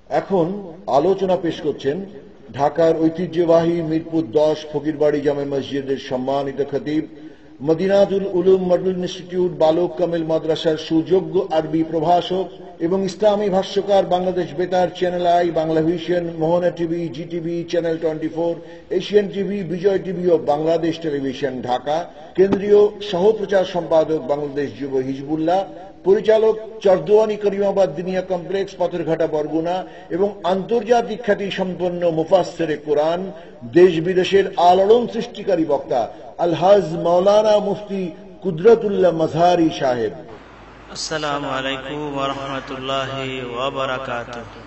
এখন আলোচনা পেশ করছেন ঢাকার ঐতিহ্যবাহী মিরপুর 10 ফকিরবাড়ি জামে মসজিদের সম্মানিত খতিব, মদিনাতুল উলুম মডেল ইনস্টিটিউট বালক কামিল মাদ্রাসার সুযোগ্য আরবি প্রভাষক এবং ইসলামী ভাষ্যকার, Bangladesh Betar, channel I, Bangla vision, Mohona TV, GTV, channel 24, Asian TV, Bijoy TV ও বাংলাদেশ টেলিভিশন ঢাকা, কেন্দ্রীয় সহপ্রচার সম্পাদক বাংলাদেশ যুব হিজবুল্লাহ, পরিচালক চরদোয়ানি করিমাবাদ দিনিয়া কমপ্লেক্স, পাথরঘাটা, বরগুনা এবং আন্তর্জাতিক খ্যাতি সম্পন্ন মুফাসসিরে কোরআন, দেশ বিদেশের আলোড়ন সৃষ্টিকারী বক্তা আলহাজ মাওলানা মুফতি কুদরতুল্লাহ মাজহারি সাহেব। আসসালামু আলাইকুম ওয়া রাহমাতুল্লাহি ওয়া বারাকাতুহু।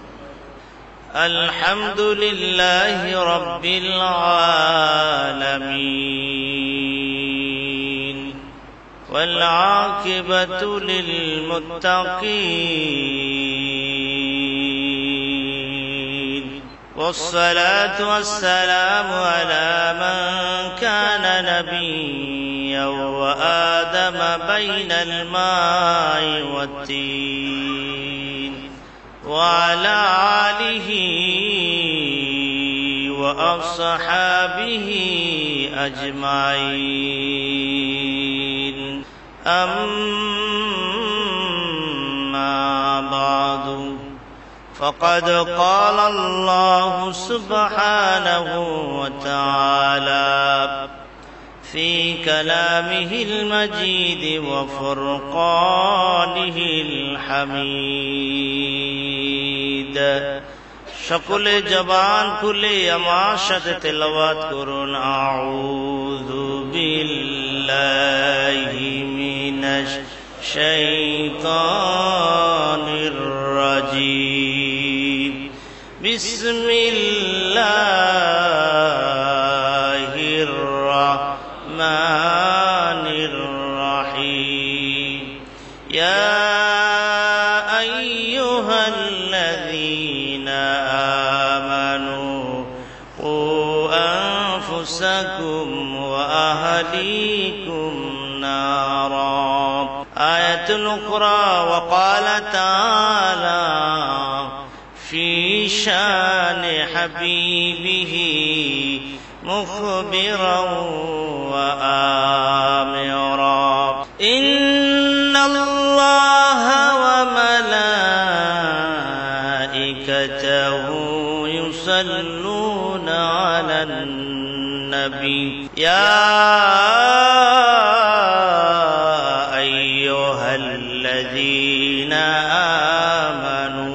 আলহামদুলিল্লাহি রাব্বিল আলামিন ওয়াল আকিবাতু লিল মুত্তাকিন ওয়াসসালাতু ওয়াসসালামু আলা মান কানা নাবিয়্যান ওয়া আদামা বাইনাল মাই ওয়াত তিন ওয়া আলা আলিহি ওয়া আসহাবিহি আজমাইন। أما بعد فقد قال الله سبحانه وتعالى في كلامه المجيد وفرقانه الحميد। সকলে জবান খুলে আমার সাথে তেলাওয়াত করুন, আউযু বিল্লাহি মিনাশ শাইতানির রাজীম। বিসমিল্লাহির রাহমানির রাহিম। ইয়া আইয়ুহাল্লাযীনা আমানু কু আনফুসাকুম ওয়া আহলিকুম নারা। আয়াতুল উখরা ওয়া ক্বালা তাআলা ফি শানি হাবিবিহি মুখবিরান ওয়া আমিরা। ইন্নাল্লাহা ওয়া মালাইকাতাহু ইউসাল্লুনা আলান নবী। ইয়া আইয়ুহাল্লাযীনা আমানু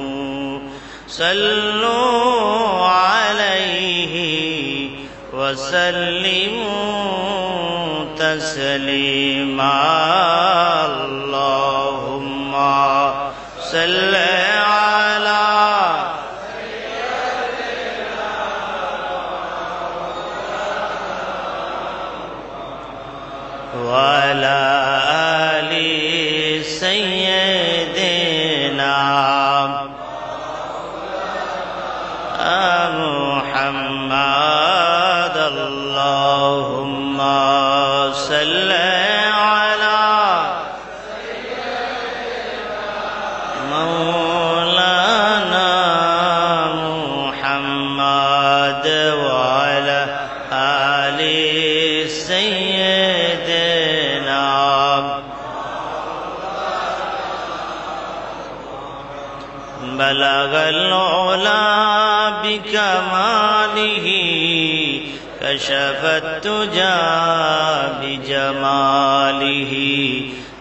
সাল্লু আলাইহি ওয়া সাল্লিমু তাসলিমা। আল্লাহুম্মা সাল্লি আলা ওয়া আলা আলি সাইয়্যিদিনা মুহাম্মাদ। আল্লাহুম্মা সাল্লি আলা মাওলানা মুহাম্মাদ ওয়া আলা আলি সাইয়্যিদিনা। বালাগাল উলা বিকামালিহি কাশাফাত তুজা বিজামালিহি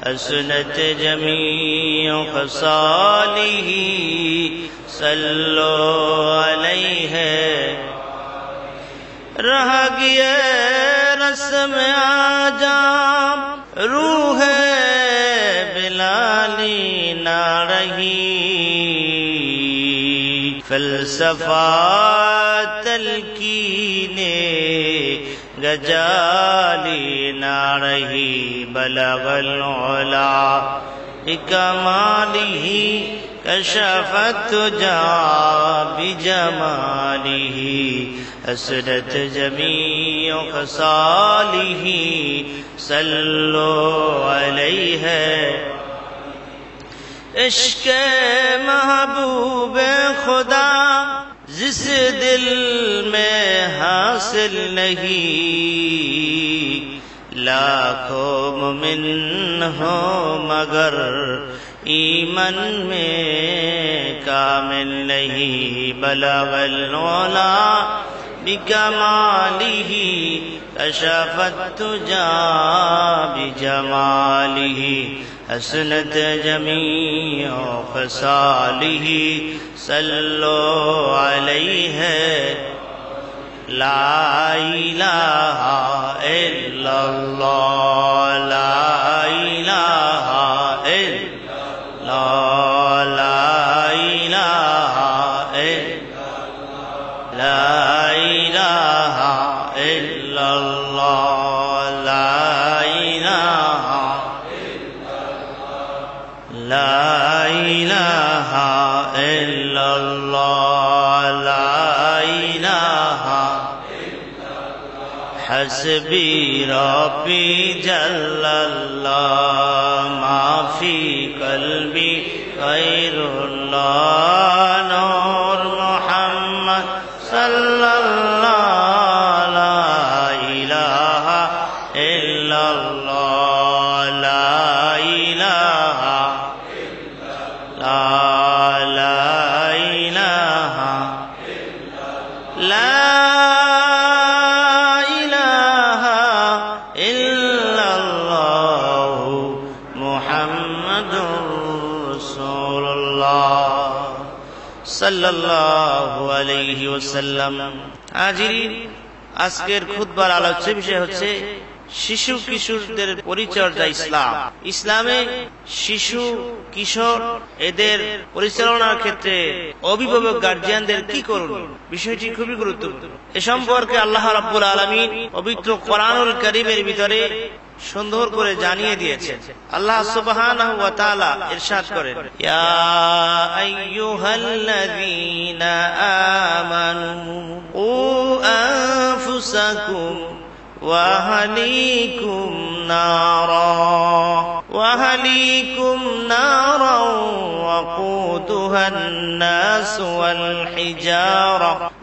আসনাত জামিউ খসালিহি সাল্লু আলাইহি। रह गए रस्म आजाम रूह बिलाली ना रही। फलसफा तलकीने गजाली ना रही। बलगल उला बिकमालिही कशफत तुजा बिजमालिही असरत जमीउ खसालिही सल्लु अलैहि। इश्क़ महबूब खुदा जिस दिल में हासिल नहीं, लाखों मुमिन हो मगर ईमान में कामिल नहीं। बलगल उला बिकमालिही कशफत तुजा बिजमालिही हसनत जमीअ खसालिही सल्लो अलैहि ला इलाहा इल्लल्लाह ला इलाहा इल्लल्लाह ला इलाहा इल्लल्लाह ला इलाहा इल्लल्लाह ला इलाहा ला इलाहा इल्लल्लाह ला इलाहा हस्बी रब्बी जल्लल्लाह माफी कल्बी खैरुल्लाह नूर मुहम्मद सल्लल्लाह ला इलाहा इल्लल्लाह ला इलाहा ला इलाहा ला সাল্লাল্লাহু আলাইহি ওয়াসাল্লাম। হাজিরিন, আজকের খুতবার আলোচ্য বিষয় হচ্ছে শিশু কিশোরদের পরিচর্যা ইসলাম। ইসলামে শিশু কিশোর এদের পরিচালনার ক্ষেত্রে অভিভাবক গার্জিয়ানদের কি করণীয়, বিষয়টি খুবই গুরুত্বপূর্ণ। এ সম্পর্কে আল্লাহ রাব্বুল আলামিন পবিত্র কোরআনুল কারীমের ভিতরে সুন্দর করে জানিয়ে দিয়েছেন। আল্লাহ সুবহানাহু ওয়া তাআলা ইরশাদ করেন, ইয়া আইয়ুহাল্লাযীনা আমানু ও আনফুসাকুম ওয়া আহলিকুম নারা وقودها الناس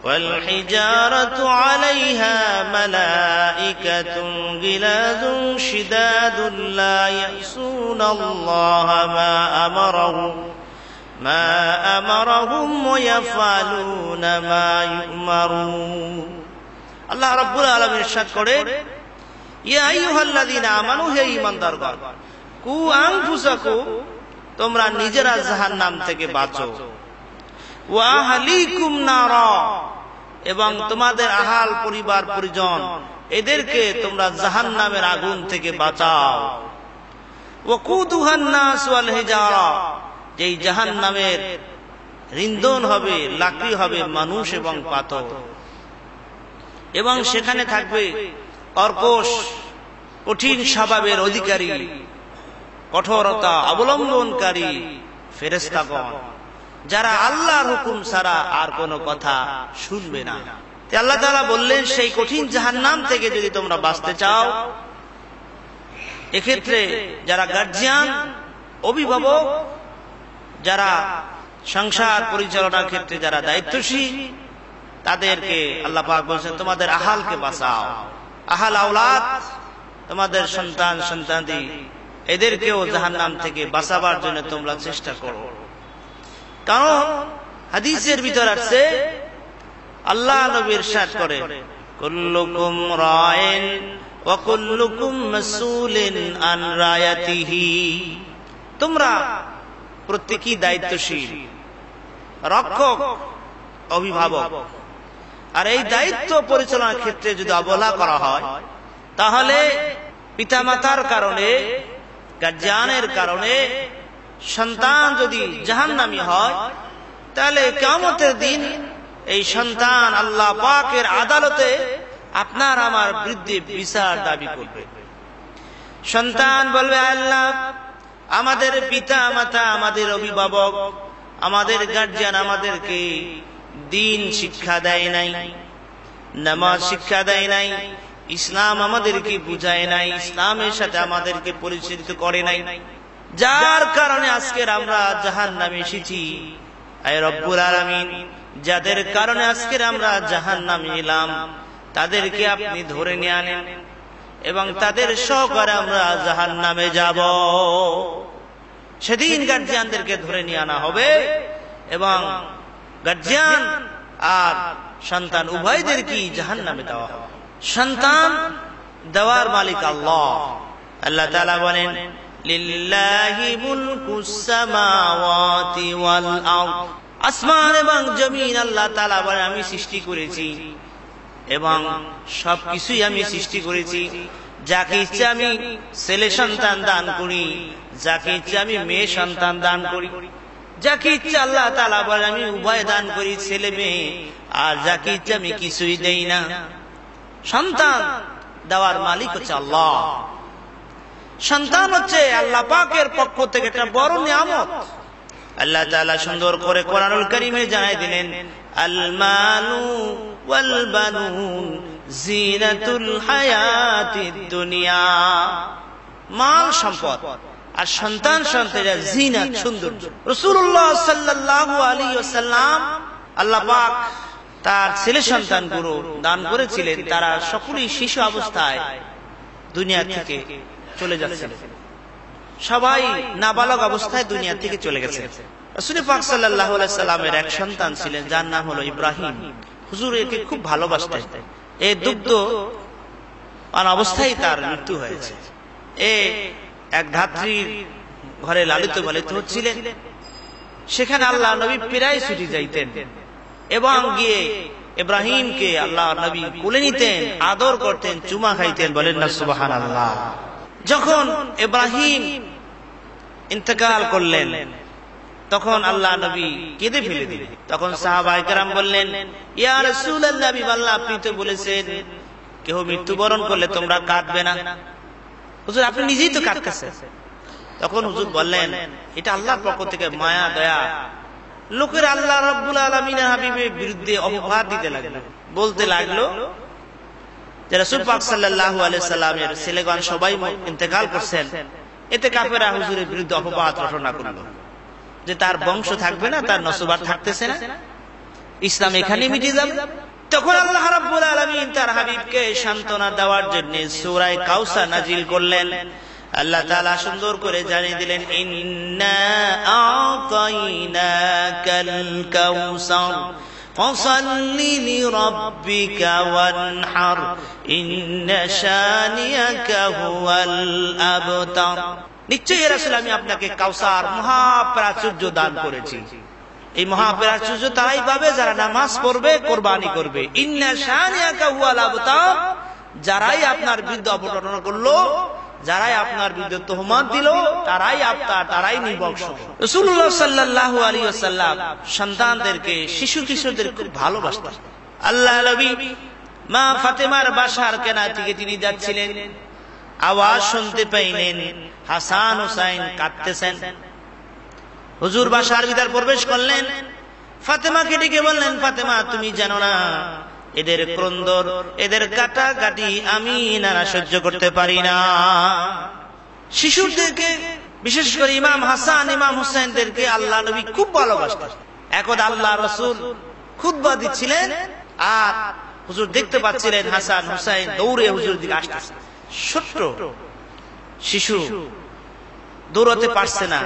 والحجارة عليها ملائكة غلاظ شداد لا يعصون الله ما أمرهم ويفعلون ما يؤمرون। আল্লাহ রাব্বুল আলামিন ইরশাদ করেন, ইয়া আইয়ুহাল্লাযীনা আমানু, হে ঈমানদারগণ, কু আনফুসাকুম, তোমরা নিজেরা জাহান্নাম থেকে বাঁচো, ওয়া আহলিকুম নারা, এবং তোমাদের আহাল পরিবার পরিজন এদেরকে তোমরা জাহান্নামের আগুন থেকে বাঁচাও। ওয়াকুদুহান নাস ওয়াল হিজারা, যেই জাহান্নামের ইন্ধন হবে, লাকড়ি হবে মানুষ এবং পাথর, এবং সেখানে থাকবে কর্কশ কঠিন স্বভাবের অধিকারী, কঠোরতা অবলম্বনকারী ফেরেশতাগণ, যারা আল্লাহর হুকুম ছাড়া আর কোনো কথা শুনবে না। আল্লাহ তাআলা বললেন, সেই কঠিন জাহান্নাম থেকে যদি তোমরা বাঁচতে চাও, এক্ষেত্রে যারা গার্জিয়ান, অভিভাবক, যারা সংসার পরিচালনার ক্ষেত্রে যারা দায়িত্বশীল, তাদেরকে আল্লাহ পাক বলেছেন, তোমাদের আহালকে বাঁচাও, আহাল আওলাদ, তোমাদের সন্তান সন্তানাদি এদেরকেও জাহান্নাম থেকে বাঁচাবার জন্য তোমরা চেষ্টা করো। কারণ হাদিসের ভিতর আছে, আল্লাহ নবী ইরশাদ করেন, কুল্লুকুম রাইন ওয়া কুল্লুকুম মাসউলিন আন রায়াতিহি, তোমরা প্রত্যেকই দায়িত্বশীল, রক্ষক, অভিভাবক। আর এই দায়িত্ব পরিচালনার ক্ষেত্রে যদি অবহেলা করা হয়, তাহলে পিতামাতার কারণে, গার্জিয়ানের কারণে সন্তান যদি জাহান্নামী হয়, তাহলে কিয়ামতের দিন এই সন্তান আল্লাহ পাকের আদালতে আপনার আমার বিরুদ্ধে বিচার দাবি করবে। সন্তান বলবে, আল্লাহ, আমাদের পিতা মাতা, আমাদের অভিভাবক, আমাদের গার্জিয়ান আমাদেরকে দিন শিক্ষা দেয় নাই, নামাজ শিক্ষা দেয় নাই, ইসলাম আমাদেরকে বুঝায় নাই, ইসলামের সাথে আমাদেরকে পরিচিত করে নাই, যার কারণে আজকের আমরা জাহান্নামে এসেছি। আয় রব্বুল আলামিন, যাদের কারণে আজকে আমরা জাহান্নামে এলাম, তাদেরকে আপনি ধরে নিয়ে আনেন এবং তাদের সহকারে আমরা জাহান্নামে যাব। সেদিন গার্জিয়ানদেরকে ধরে নিয়ে আনা হবে এবং গার্জিয়ান আর সন্তান উভয়দেরকে জাহান্নামে দেওয়া হবে। সন্তান দেওয়ার মালিক আল্লাহ। আল্লাহ তাআলা বলেন, লিল্লাহি মুলকুস সামাওয়াতি ওয়াল আরদ। আসমান এবং জমিন আল্লাহ তাআলা বলেন আমি সৃষ্টি করেছি এবং সবকিছুই আমি সৃষ্টি করেছি। যাকে ইচ্ছা আমি ছেলে সন্তান দান করি, যাকে ইচ্ছা আমি মেয়ে সন্তান দান করি, যাকে ইচ্ছা আল্লাহ তাআলা বলেন আমি উভয় দান করি, ছেলে মেয়ে, আর যাকে ইচ্ছা আমি কিছুই দেই না। সন্তান দেওয়ার মালিক হচ্ছে আল্লাহ। সন্তান হচ্ছে আল্লাহ পাকের পক্ষ থেকে একটা বড় নিয়ামত। আল্লাহ তাআলা সুন্দর করে কোরআনুল কারীমে জানাই দিলেন, আল মালু ওয়াল বানুন জিনাতুল হায়াতিদ দুনিয়া। মাল সম্পদ আর সন্তান সন্ততিরা জিনাত, সৌন্দর্য। রাসূলুল্লাহ সাল্লাল্লাহু আলাইহি ওয়াসাল্লাম আল্লাহ পাক তার ছেলে সন্তানগুলো দান করেছিলেন, তারা সকলেই শিশু অবস্থায় দুনিয়া থেকে চলে যাচ্ছে। সবাই নাবালক অবস্থায় দুনিয়া থেকে চলে গেছে। রাসূল পাক সাল্লাল্লাহু আলাইহি সাল্লামের এক সন্তান ছিলেন, যার নাম হলো ইব্রাহিম। হুজুর একে খুব ভালোবাসতেন। এই দুগ্ধ পান অবস্থায় তার মৃত্যু হয়েছে। এক ধাত্রীর ঘরে লালিত পালিত হচ্ছিলেন। সেখানে আল্লাহ নবী প্রায় ছুটি যাইতেন এবং গিয়ে ইব্রাহিমকে আল্লাহ নবী কোলে নিতেন, আদর করতেন, চুমা খাইতেন। বলেন না সুবহানাল্লাহ। যখন ইব্রাহিম ইন্তেকাল করলেন তখন আল্লাহ নবী কেঁদে ফেলে দিলেন। তখন সাহাবায়ে কেরাম বললেন, ইয়া রাসূলুল্লাহ, আল্লাহ আপনি তো বলেছেন কেউ মৃত্যুবরণ করলে তোমরা কাঁদবে না। হুজুর আপনি নিজেই তো কাঁদতেছেন। তখন হুজুর বললেন, এটা আল্লাহর পক্ষ থেকে মায়া দয়া। লোকের আল্লাহ রাব্বুল আলামিনের হাবিবের বিরুদ্ধে অপবাদ দিতে লাগলো, বলতে লাগলো যে রাসূল পাক সাল্লাল্লাহু আলাইহি সাল্লামের ছেলেগণ সবাই ইন্তেকাল করছেন। এতে কাফেররা হুজুরের বিরুদ্ধে অপবাদ রটনা করলো যে তার বংশ থাকবে না, তার নসব থাকতেছে না, ইসলাম এখানে মিটে যাবে। তখন আল্লাহ রাব্বুল আলামিন তার হাবিবকে সান্ত্বনা দেওয়ার জন্য সূরা কাউসার নাজিল করলেন। আল্লাহ তাআলা সুন্দর করে জানিয়ে দিলেন, ইন্না আতাইনাকাল কাউসার ফাসাল্লি লিরাব্বিকা ওয়ানহার ইন্না শানিয়াকা হুয়াল আবতার। নিশ্চয়ই রাসূল আমি আপনাকে কাউসার মহাপ্রাচুর্য দান করেছি। এই মহাপ্রাচুর্য তারাই পাবে যারা নামাজ পড়বে, কুরবানি করবে। ইন্না শানিয়াকা হুয়াল আবতার। যারাই আপনার বিরুদ্ধে অপপ্রচারণা করলো, যারাই আপনার বিরুদ্ধে তোহমত দিল, তারাই নির্বংশ। রাসূলুল্লাহ সাল্লাল্লাহু আলাইহি ওয়াসাল্লাম সন্তানদেরকে, শিশু কিশোরদের খুব ভালোবাসতেন। আল্লাহ নবী মা ফাতেমার বাসার কেনা থেকে তিনি যাচ্ছিলেন, আওয়াজ শুনতে পাইলেন হাসান হুসাইন কাঁদতেছেন। হুজুর বাসার ভিতর প্রবেশ করলেন, ফাতেমাকে ডেকে বললেন, ফাতেমা তুমি জানো না এদের ক্রন্দন, এদের কাটাকাটি আমি নানা সহ্য করতে পারি না। শিশুদেরকে, বিশেষ করে ইমাম হাসান ইমাম হুসাইনদেরকে আল্লাহ নবী খুব ভালোবাসতেন। একদা আল্লাহ রাসূল খুতবা দিচ্ছিলেন আর হুজুর দেখতে পাচ্ছিলেন হাসান হুসাইন দৌড়ে হুজুর দিকে আসতেছে। ছোট্ট শিশু দৌড়াতে পারছে না,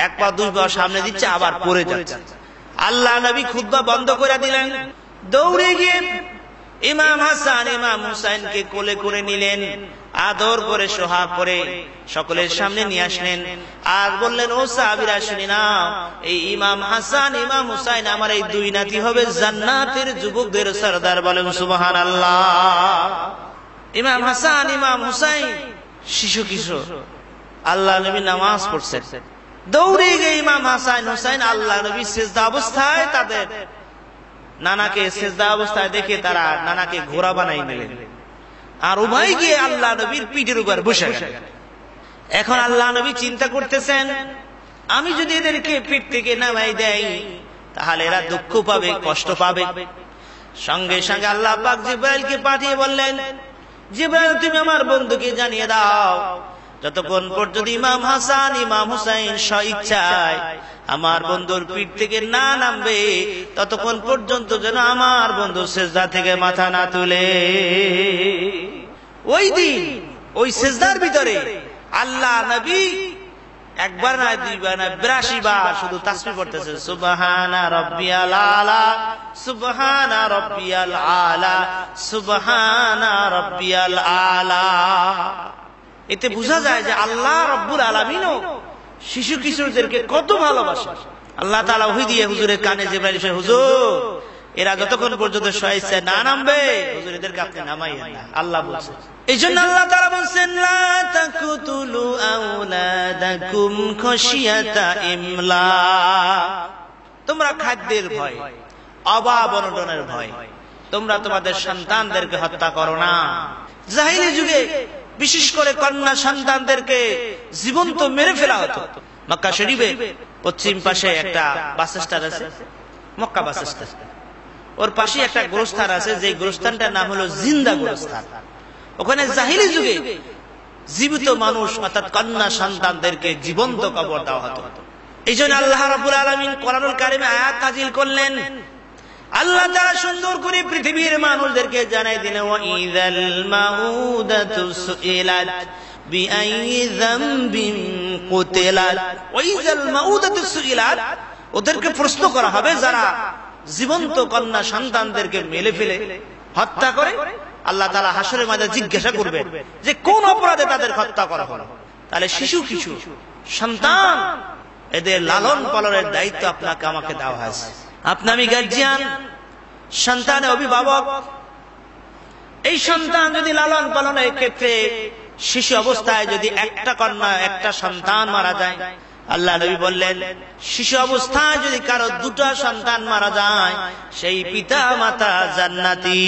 এক পা দুই পা সামনে দিচ্ছে, আবার পড়ে যাচ্ছে। আল্লাহ নবী খুতবা বন্ধ করে দিলেন, দৌড়ে গিয়ে ইমাম হাসান ইমাম হুসাইনকে কোলে করে নিলেন, আদর করে সোহাগ করে সকলের সামনে নিয়ে আসলেন আর বললেন, ও সাহাবীরা শুনে নাও, এই ইমাম হাসান ইমাম হুসাইন আমার এই দুই নাতি হবে জান্নাতের যুবকদের সরদার। বলেন সুবহানাল্লাহ। ইমাম হাসান ইমাম হুসাইন শিশু কিশোর, আল্লাহ নবী নামাজ পড়ছেন, দৌড়ে গিয়ে ইমাম হাসান হুসাইন আল্লাহ নবী সিজদা অবস্থায়, তাদের নানাকে সিজদা অবস্থায় দেখে তারা নানাকে ঘোড়া বানাই নিলেন আর উভয় গিয়ে আল্লাহ নবীর পিঠের উপর বসে গেলেন। এখন আল্লাহ নবী চিন্তা করতেছেন, আমি যদি এদেরকে পিঠ থেকে নামাই দেই তাহলে এরা দুঃখ পাবে, কষ্ট পাবে। সঙ্গে সঙ্গে আল্লাহ পাক জিবরাইলকে পাঠিয়ে বললেন, জিবরাইল তুমি আমার বন্ধুকে জানিয়ে দাও যতক্ষণ পর্যন্ত ইমাম হাসান ইমাম হুসাইন স্বইচ্ছায় আমার বন্ধুর পিঠ থেকে না নামবে ততক্ষণ পর্যন্ত যেন আমার বন্ধু সিজদা থেকে মাথা না তুলে। ওই দিন ওই সিজদার ভিতরে আল্লাহ নবী একবার না দুইবার না 82 বার শুধু তাসবিহ পড়তেছে, সুবহানা রাব্বিয়াল আলা, সুবহানা রাব্বিয়াল আলা, সুবহানা রাব্বিয়াল আলা। এতে বোঝা যায় যে আল্লাহ রব্বুল আলামিনও শিশু কিশোরদেরকে কত ভালোবাসে। আল্লাহ তাআলা ওহী দিয়ে হুজুরের কানে জিবরাইল এসে, হুজুর এরা যতক্ষণ পর্যন্ত শয়ইছে না নামবে হুজুর এদেরকে আপনি নামাইয়েন না, আল্লাহ বলছেন। এইজন্য আল্লাহ তাআলা বলেন, লা তাকুতুলু আওলাদাকুম খাশিয়াতা ইমলাক, তোমরা খাদ্যের ভয়, অভাব অনটনের ভয় তোমরা তোমাদের সন্তানদেরকে হত্যা করো না। জাহিলি যুগে বিশেষ করে কন্যা সন্তানদেরকে জীবন্ত মেরে ফেলা হতো। মক্কা শরীফে পশ্চিম পাশে একটা বাস স্ট্যান্ড আছে, মক্কা বাস স্ট্যান্ড, ওর পাশে একটা গোরস্থান আছে, যে গোরস্থানটার নাম হলো জিন্দা গোরস্থান। ওখানে জাহিলি যুগে জীবিত মানুষ অর্থাৎ কন্যা সন্তানদেরকে জীবন্ত কবর দেওয়া হতো। এই জন্য আল্লাহ রাব্বুল আলামিন কোরআনুল কারিমে আয়াত নাযিল করলেন। আল্লাহ তাআলা সুন্দর করে পৃথিবীর মানুষদেরকে জানাই দিলেন, ওয়া ইযাল মাউদাতু সুইলাত বিআইয়ি যামবিন কুতিলাত, ওয়া ইযাল মাউদাতু সুইলাত, ওদেরকে প্রশ্ন করা হবে যারা জীবন্ত কন্যা সন্তানদেরকে মেরে ফেলে হত্যা করে। আল্লাহ তাআলা হাসরের মাঠে জিজ্ঞাসা করবেন যে কোন অপরাধে তাদের হত্যা করা হলো। তাহলে শিশু কিছু সন্তান, এদের লালন পালনের দায়িত্ব আপনাকে আমাকে দেওয়া হয়েছে। আপনি আমি গার্জিয়ান, সন্তানের অভিভাবক। এই সন্তান যদি লালন পালনের ক্ষেত্রে শিশু অবস্থায় যদি একটা কন্যা একটা সন্তান মারা যায়, আল্লাহ নবী বললেন শিশু অবস্থায় যদি কারো দুটো সন্তান মারা যায় সেই পিতা মাতা জান্নাতি।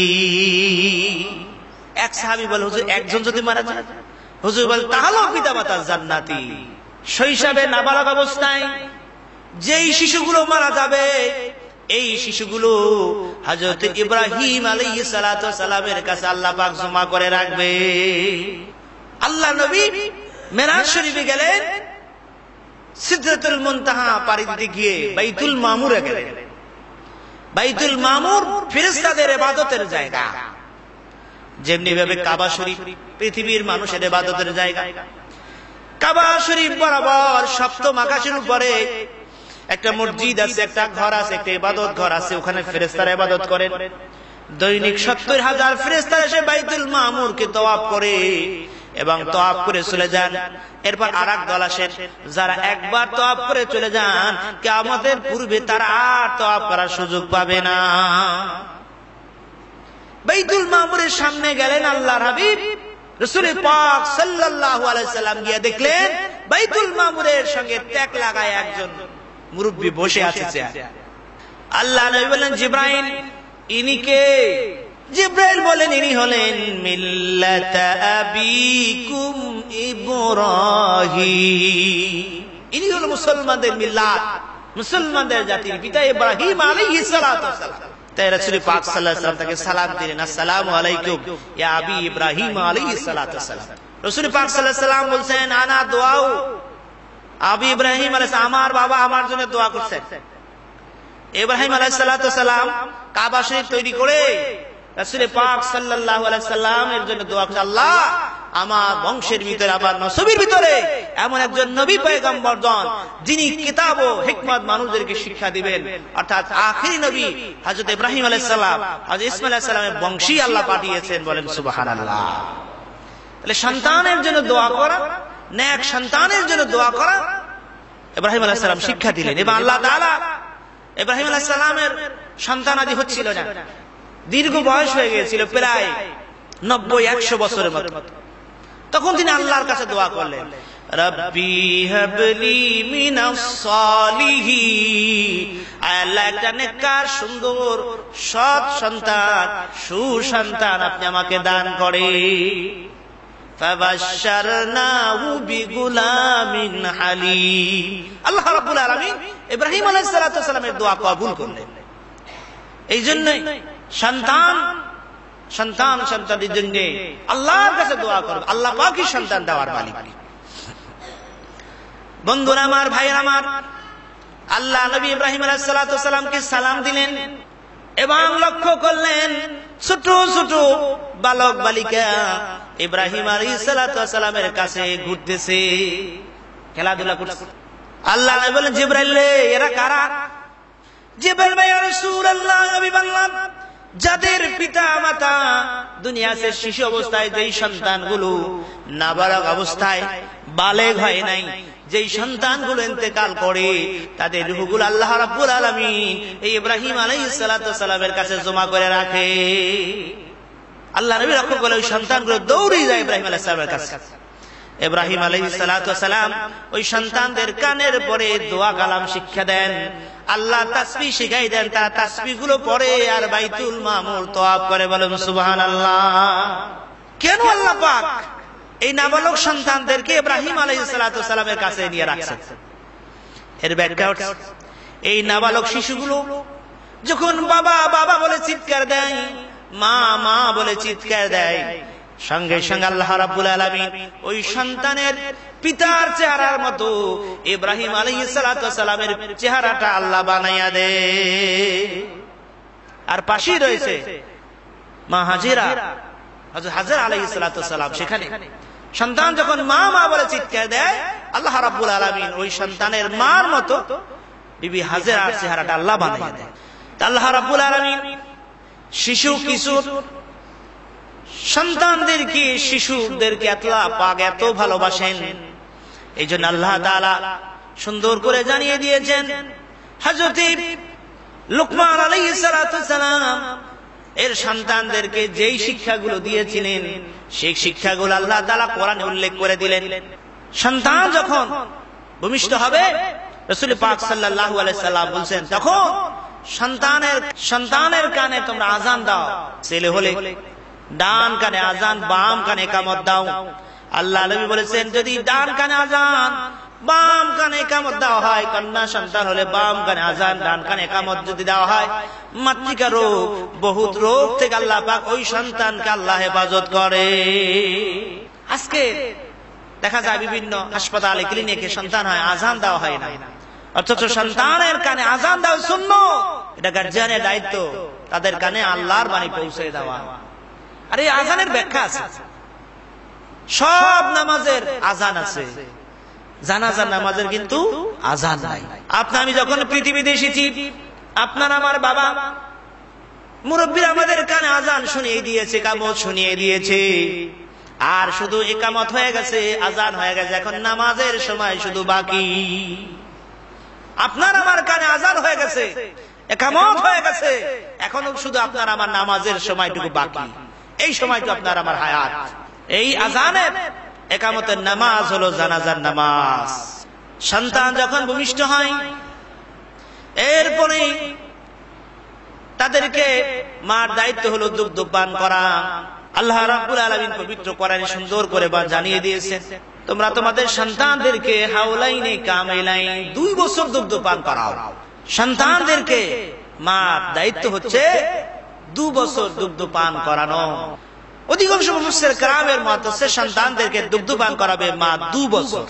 এক সাহাবী বলে, হুজুর একজন যদি মারা যায়, হুজুর বলে তাহলেও পিতা মাতা জান্নাতি। শৈশবে নাবালক অবস্থায় যেই শিশুগুলো মারা যাবে এই শিশুগুলো হযরত ইব্রাহিম আলাইহিস সালাতু ওয়াস সালামের কাছে আল্লাহ পাক জমা করে রাখবে। আল্লাহ নবী মেরাজ শরীফে গেলেন, সিদরাতুল মুনতাহা পাড়ি দিতে গিয়ে বাইতুল মামুরে গেলেন। বাইতুল মামুর ফেরেশতাদের ইবাদতের জায়গা, যেমনি ভাবে কাবা শরীফ পৃথিবীর মানুষের ইবাদতের জায়গা। কাবা শরীফ বরাবর সপ্তম আকাশের উপরে একটা মসজিদ আছে, একটা ঘর আছে, একটা ইবাদত ঘর আছে, ওখানে ফেরেশতারা ইবাদত করেন। দৈনিক 70,000 ফেরেশতা এসে বাইতুল মামুরকে তওয়াফ করে এবং তওয়াফ করে চলে যান। এরপর আরেক দল আসেন যারা একবার তওয়াফ করে চলে যান, কিয়ামতের পূর্বে তারা আর তওয়াফ করার সুযোগ পাবে না। বাইতুল মামুরের সামনে গেলেন আল্লাহর হাবিব রাসূল পাক সাল্লাল্লাহু আলাইহি সাল্লাম, গিয়ে দেখলেন বাইতুল মামুরের সঙ্গে ট্যাগ লাগায় একজন মুরব্বি বসে আছে। আল্লাহ নবী বললেন, জিবরাইল ইনি কে? জিবরাইল বলেন, ইনি হলেন মিল্লাতা আবিকুম ইব্রাহিম, ইনি হলো মুসলমানদের মিল্লাত, মুসলমানদের জাতির পিতা ইব্রাহিম আলাইহিস সালাতু ওয়াস সালাম। তাই রাসূল পাক সাল্লাল্লাহু আলাইহি ওয়াসাল্লাম তাকে সালাম দিলেন, আসসালামু আলাইকুম ইয়া আবি ইব্রাহিম আলাইহিস সালাতু ওয়াস সালাম। রাসূল পাক সাল্লাল্লাহু আলাইহি ওয়াসাল্লাম বলেন, আনা দুআউ আবি ইব্রাহিম আলাইহিস সালাম, আমার বাবা আমার জন্য দোয়া করছেন। ইব্রাহিম আলাইহিস সালাতু ওয়াস সালাম কাবা শরীফ তৈরি করে রাসূল পাক সাল্লাল্লাহু আলাইহি ওয়াসাল্লাম এর জন্য দোয়া করছেন, আল্লাহ আমার বংশের ভিতরে, আমার নসবের ভিতরে এমন একজন নবী পয়গম্বর জন যিনি কিতাব ও হিকমত মানুষদেরকে শিক্ষা দিবেন, অর্থাৎ আখেরি নবী হযরত ইব্রাহিম আলাইহিস সালাম, হযরত ইসমাঈল আলাইহিস সালামের বংশী আল্লাহ পাঠিয়েছেন। বলেন সুবহানাল্লাহ। তাহলে সন্তানের জন্য দোয়া করা, নেক সন্তানের জন্য দোয়া করা ইব্রাহিম আলাইহিস সালাম শিক্ষা দিলেন। এবং আল্লাহ তাআলা ইব্রাহিম আলাইহিস সালামের সন্তানাদি হচ্ছিল না, দীর্ঘ বয়স হয়ে গিয়েছিল, প্রায় 90-100 বছরের মতো। তখন তিনি আল্লাহর কাছে দোয়া করলেন, রব্বি হাবলি মিনাস সালিহিন, আল্লাহ একটা নেককার সুন্দর সৎ সন্তান, সুসন্তান আপনি আমাকে দান করেন। ফাবাশশারনাহু বিগুলামিন হালিম, আল্লাহ রাব্বুল আলামিন ইব্রাহিম আলাইহিস সালাতু ওয়াস সালামের দোয়া কবুল করলেন। এই জন্য সন্তানদের জন্য আল্লাহর কাছে দোয়া করবে, আল্লাহ পাকই সন্তান দেওয়ার মালিক। বন্ধুরা আমার, ভাইয়েরা আমার, আল্লাহ নবী ইব্রাহিম আলাইহিস সালাতু ওয়াস সালামকে সালাম দিলেন এবং লক্ষ্য করলেন ছোট ছোট বালক বালিকা ইব্রাহিম আলাইহিস সালাতু ওয়াস সালামের কাছে ঘুরতেছে, খেলাধুলা করছে। আল্লাহ নবী বলেন, জিবরাইল রে, এরা কারা? জিবরাইল ভাই, ইয়া রাসূলুল্লাহ, হাবিবাল্লাহ, যাদের পিতা মাতা দুনিয়াতে শিশু অবস্থায়, যেই সন্তানগুলো নাবালক অবস্থায় বালেগ হয় নাই, যেই সন্তানগুলো ইন্তেকাল করে, তাদের রূহগুলো আল্লাহ রাব্বুল আলামিন এই ইব্রাহিম আলাইহিস সালাতু ওয়াস সালামের কাছে জমা করে রাখে। আল্লাহ নবী লক্ষ্য করে ওই সন্তানগুলো দৌড়ে যায় ইব্রাহিম আলাইহিস সালামের কাছে। ইব্রাহিম আলাইহিস সালাতু ওয়াস সালাম ওই সন্তানদের কানের পরে দোয়া কালাম শিক্ষা দেন, আল্লাহ তাসবিহ শিখাই দেন, তারা তাসবিহ গুলো পড়ে আর বাইতুল মামুর তওয়াফ করে। বলেন সুবহানাল্লাহ। কেন আল্লাহ পাক এই নাবালক সন্তানদেরকে ইব্রাহিম আলাইহিস সালাতু ওয়াস সালামের কাছে নিয়ে রাখছেন? এর ব্যাখ্যা হচ্ছে, এই নাবালক শিশুগুলো যখন বাবা বাবা বলে চিৎকার দেয়, মা মা বলে চিৎকার দেয়, সঙ্গে সঙ্গে আল্লাহ রাব্বুল আলামিন ওই সন্তানের পিতার চেহারার মতো ইব্রাহিম আলাইহিস সালাতু ওয়াস সালামের চেহারাটা আল্লাহ বানাইয়া দেয়। আর পাশেই রয়েছে মা হাজেরা, হযরত হাজেরা আলাইহিস সালাতু ওয়াস সালাম। সেখানে সন্তান যখন মা মা বলে চিৎকার দেয়, আল্লাহ রাব্বুল আলামিন ওই সন্তানের মার মতো বিবি হাজেরার চেহারাটা আল্লাহ বানাইয়া দেয়। আল্লাহ রাব্বুল আলামিন শিশু কিশোর সন্তানদেরকে, শিশুদেরকে আল্লাহ পাক এত ভালোবাসেন, এই জন্য আল্লাহ তাআলা সুন্দর করে জানিয়ে দিয়েছেন। হযরত লুকমান আলাইহিস সালাতু ওয়াস সালাম এর সন্তানদেরকে যেই শিক্ষাগুলো দিয়েছিলেন, সেই শিক্ষাগুলো আল্লাহ তাআলা কোরআনে উল্লেখ করে দিলেন। সন্তান যখন ভূমিষ্ঠ হবে, রাসূল পাক সাল্লাল্লাহু আলাইহি সাল্লাম বলেন, তখন সন্তানের কানে তোমরা আযান দাও। ছেলে হলে ডান কানে আযান, বাম কানে ইকামত দাও। আল্লাহ নবী বলেছেন, যদি ডান কানে আযান, বাম কানে ইকামত দেওয়া হয়, কন্যা সন্তান হলে বাম কানে আযান, ডান কানে ইকামত যদি দেওয়া হয়, মাতৃকা রোগ, বহুত রোগ থেকে আল্লাহ পাক ওই সন্তানকে আল্লাহ হেফাজত করে। আজকে দেখা যায় বিভিন্ন হাসপাতালে, ক্লিনিকে সন্তান হয়, আযান দেওয়া হয় না, অথচ সন্তানের কানে আযান দেওয়া সুন্নাত। এটা গার্জিয়ানের দায়িত্ব, তাদের কানে আল্লাহর বাণী পৌঁছে দেওয়া। আর এই আযানের ব্যাখ্যা আছে, সব নামাজের আযান আছে, জানাজার নামাজের কিন্তু আযান নাই। আপনি আমি যখন পৃথিবীতে এসেছি, আপনার আমার বাবা মুরব্বীরা আমাদের কানে আযান শুনিয়ে দিয়েছে, ইকামত শুনিয়ে দিয়েছে, আর শুধু ইকামত হয়ে গেছে, আযান হয়ে গেছে, এখন নামাজের সময় শুধু বাকি। আপনার আমার কানে আযান হয়ে গেছে, ইকামত হয়ে গেছে, এখনো শুধু আপনার আমার নামাজের সময়টুকু বাকি। এই সময়টা আপনার আমার হায়াত। এই আযানের ইকামতের নামাজ হলো জানাজার নামাজ। সন্তান যখন ভূমিষ্ঠ হয়, এরপরে তাদেরকে মার দায়িত্ব হলো দুগ্ধ পান করা। আল্লাহ রাব্বুল আলামিন পবিত্র কোরআনে সুন্দর করে জানিয়ে দিয়েছেন, তোমরা তোমাদের সন্তানদেরকে হাওলাইনে কামিলাইন 2 বছর দুগ্ধ পান করাও। সন্তানদেরকে মার দায়িত্ব হচ্ছে 2 বছর দুগ্ধ পান করানো। অধিকাংশ মুফাসসির কেরামের মত হচ্ছে সন্তানদেরকে দুগ্ধ পান করাবে মা 2 বছর।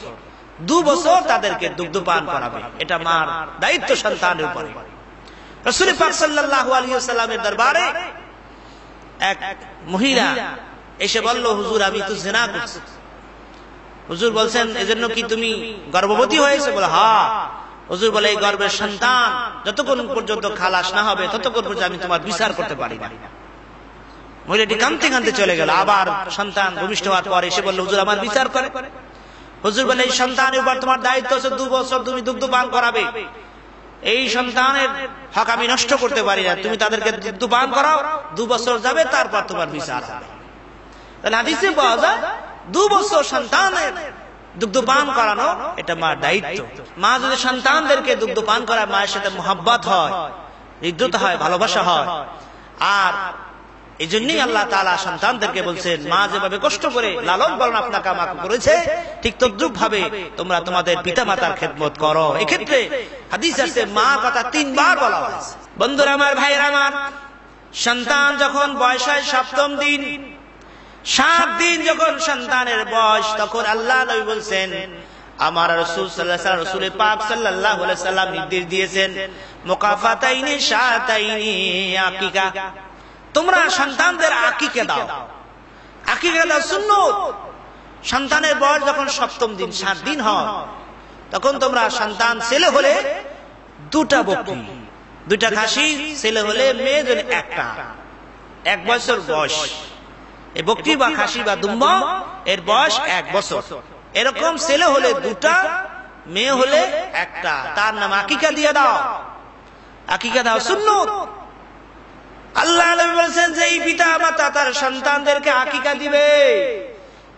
2 বছর তাদেরকে দুগ্ধ পান করাবে, এটা মার দায়িত্ব সন্তানের উপরে। রাসূল পাক সাল্লাল্লাহু আলাইহি ওয়াসাল্লামের দরবারে এক মহিলা এসে বলল, হুজুর আমি তো জিনা করছি। হুজুর বলছেন, এজন্য কি তুমি গর্ভবতী হয়েছে? বলে হ্যাঁ। হুজুর বলে, এই গর্ভের সন্তান যতক্ষণ পর্যন্ত খালাস না হবে ততক্ষণ পর্যন্ত আমি তোমার বিচার করতে পারি না। মহিলাটি কাঁদতে কাঁদতে চলে গেল। আবার সন্তান ভূমিষ্ঠ হওয়ার পর এসে বলল, হুজুর আমার বিচার করে। হুজুর বলে, এই সন্তানের উপর তোমার দায়িত্ব হচ্ছে 2 বছর তুমি দুগ্ধ পান করাবে। এই সন্তানের হক আমি নষ্ট করতে পারি না, তুমি তাদেরকে দুগ্ধ পান করাও, 2 বছর যাবে, তারপর তোমার বিচার হবে। তাহলে হাদিসে পাওয়া যায় 2 বছর সন্তানের দুগ্ধ পান করানো এটা মার দায়িত্ব। মা যদি সন্তানদেরকে দুগ্ধ পান করায়, মায়ের সাথে মোহাব্বত হয়, হৃদ্যতা হয়, ভালোবাসা হয়। আর এই জন্যই আল্লাহ তাআলা সন্তানদেরকে বলছেন, মা যেভাবে কষ্ট করে লালন পালন আপনাকে আমাকে করেছে, ঠিক তদ্রূপ ভাবে তোমরা তোমাদের পিতা মাতার খেদমত করো। এক্ষেত্রে হাদিস আছে মা কথা 3 বার বলা হয়েছে। বন্ধুরা আমার, ভাইরা আমার, সন্তান যখন বয়স হয় 7ম দিন, 7 দিন যখন সন্তানের বয়স, তখন আল্লাহ নবী বলছেন, আমার রাসূল সাল্লাল্লাহু আলাইহি ওয়াসাল্লাম, রাসূল পাক সাল্লাল্লাহু আলাইহি ওয়াসাল্লাম নির্দেশ দিয়েছেন, মুকাফাতাইনি শাতাইনি আকিকা, তোমরা সন্তানদের আকিকা দাও। আকিকা দাও সুন্নাত। সন্তানের বয়স যখন সপ্তম দিন 7 দিন হয়, তখন তোমরা সন্তান ছেলে হলে 2টা বকরি, 2টা খাসি, ছেলে হলে মেয়ে জন্য 1টা, 1 বছর বয়স। এই বকরি বা খাসি বা দুম্বা এর বয়স 1 বছর। এরকম ছেলে হলে 2টা, মেয়ে হলে 1টা, তার নাম আকিকা দিয়ে দাও। আকিকা দাও সুন্নাত। আল্লাহ নবী বলেছেন যে এই পিতা মাতা তার সন্তানদেরকে আকিকা দিবে,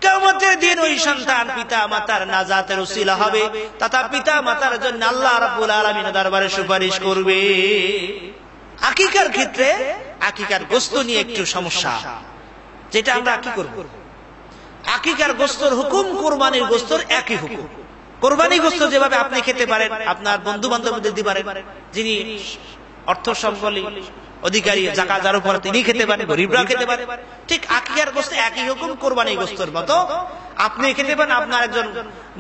কিয়ামতের দিন ওই সন্তান পিতা মাতার নাজাতের উসিলা হবে, তথা পিতা মাতার জন্য আল্লাহ রাব্বুল আলামিনের দরবারে সুপারিশ করবে। আকিকার ক্ষেত্রে আকিকার গোশত নিয়ে একটু সমস্যা, যেটা আমরা কি করব। আকিকার গোশতের হুকুম কুরবানির গোশতের একই হুকুম। কুরবানি গোশত যেভাবে আপনি খেতে পারেন, আপনার বন্ধু বান্ধবদের দিতে পারেন, যিনি অর্থ সম্পন্ন অধিকারী যাকাত যার উপর তিনি খেতে পারেন, গরিবরা খেতে পারে, ঠিক আকিকার গোশত একই হুকুম কুরবানির গোশতের মতো আপনি খেতে পারেন। আপনার একজন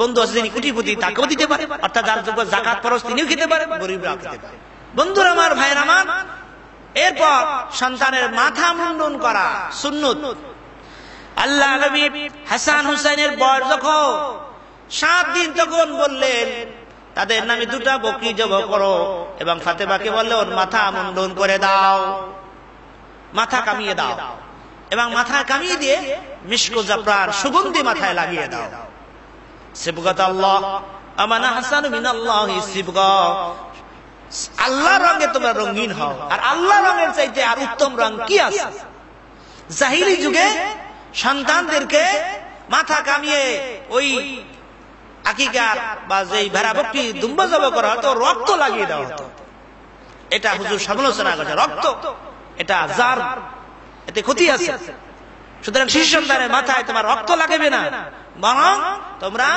বন্ধু আছে যিনি কোটিপতি, তাকেও দিতে পারে, অর্থাৎ যার উপর যাকাত ফরজ তিনিও খেতে পারেন, গরিবরা খেতে পারে। বন্ধুরা আমার, ভাইয়েরা আমার, এরপর সন্তানের মাথা মুন্ডন করা সুন্নাত। আল্লাহ নবী হাসান হুসাইনের বয়স যখন 7 দিন তখন বললেন তাদের নামে 2টা বকরি জবাই করো, এবং ফাতেমাকে বললে ওর মাথা মুন্ডন করে দাও, মাথা কামিয়ে দাও, এবং মাথা কামিয়ে দিয়ে মিশক জাফরান সুগন্ধি মাথায় লাগিয়ে দাও। সিবগাত আল্লাহ আমানা হাসানু মিনাল্লাহি সিবগা, আল্লাহর রঙে তোমরা রঙিন হও। আর আল্লাহ রঙের চাইতে আর উত্তম রং কি আছে? জাহিলি যুগে সন্তানদেরকে মাথা কামিয়ে ওই আকিকার বা যেই ভেড়া বকরি দুম্বা জবাই করা হতো, রক্ত লাগিয়ে দেওয়া হতো। এটা হুজুর সমালোচনা করছে, রক্ত এটা জার, এতে ক্ষতি আছে। সুতরাং শিশু সন্তানের মাথায় তোমার রক্ত লাগাবে না, বরং তোমরা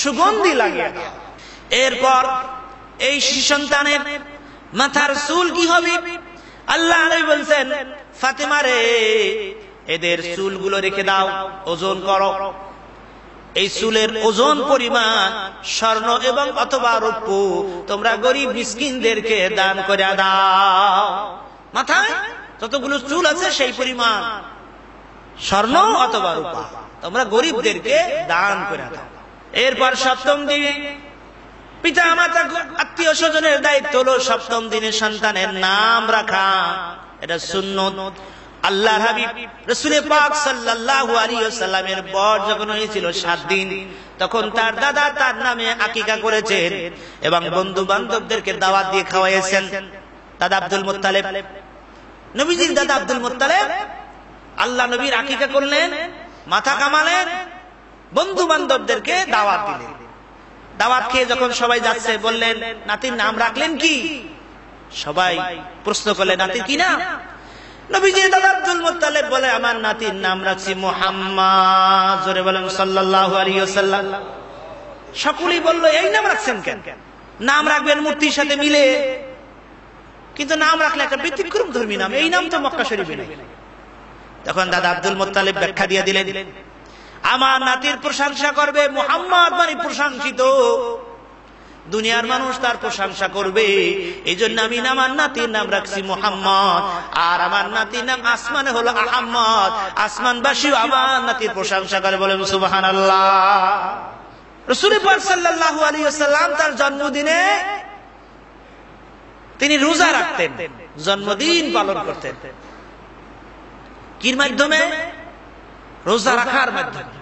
সুগন্ধি লাগিয়ে দাও। এরপর এই শিশু সন্তানের মাথার চুল কি হবে? আল্লাহ নবী বলেন, ফাতেমা রে, এদের চুলগুলো রেখে দাও, ওজন করো। এই চুলের ওজন পরিমাণ স্বর্ণ এবং অথবা রৌপ্য তোমরা গরিব মিসকিনদেরকে দান করে দাও। মাথায় যতগুলো চুল আছে সেই পরিমাণ স্বর্ণ অথবা রূপা তোমরা গরিবদেরকে দান করে দাও। এরপর 7ম দিনে পিতা মাতা আত্মীয় স্বজনের দায়িত্ব হলো 7ম দিনে সন্তানের নাম রাখা, এটা সুন্নাত। আল্লাহর হাবিব রাসূল পাক সাল্লাল্লাহু আলাইহি ওয়াসাল্লামের বয়স যখন হয়েছিল 7 দিন, তখন তার দাদা তার নামে আকিকা করেছেন এবং বন্ধু বান্ধবদেরকে দাওয়াত দিয়ে খাওয়াইছেন। দাদা আব্দুল মুত্তালিব, নবীজির দাদা আব্দুল মুত্তালিব আল্লাহ নবীর আকিকা করলেন, মাথা কামালেন, বন্ধু বান্ধবদেরকে দাওয়াত দিলেন। দাওয়াত খেয়ে যখন সবাই যাচ্ছে, বললেন নাতির নাম রাখলেন কি? সবাই প্রশ্ন করলেন নাতির কি নাম? নবীজি দাদা আব্দুল মুত্তালিব বলে, আমার নাতির নাম রাখছি মুহাম্মদ। জোরে বলেন সাল্লাল্লাহু আলাইহি ওয়াসাল্লাম। সকলেই বলল, এই নাম রাখছেন কেন? নাম রাখবেন মূর্তির সাথে মিলে, কিন্তু নাম রাখলে একটা ব্যতিক্রম ধর্মী নাম, এই নাম তো মক্কা শরীফে নেই। তখন দাদা আব্দুল মুত্তালিব ব্যাখ্যা দিয়ে দিলেন, আমার নাতির প্রশংসা করবে, মুহাম্মদ মানে প্রশংসিত, দুনিয়ার মানুষ তার প্রশংসা করবে, এই জন্য আমি আমার নাতির নাম রাখছি মুহাম্মদ। আর আমার নাতির নাম আসমানে হলো আহমদ, আসমানবাসীও আমার নাতির প্রশংসা করে, বলেন সুবহানাল্লাহ। রাসূল পাক সাল্লাল্লাহু আলাইহি ওয়াসাল্লাম তার জন্মদিনে তিনি রোজা রাখতেন, জন্মদিন পালন করতেন। কির মাধ্যমে? রোজা রাখার মাধ্যমে।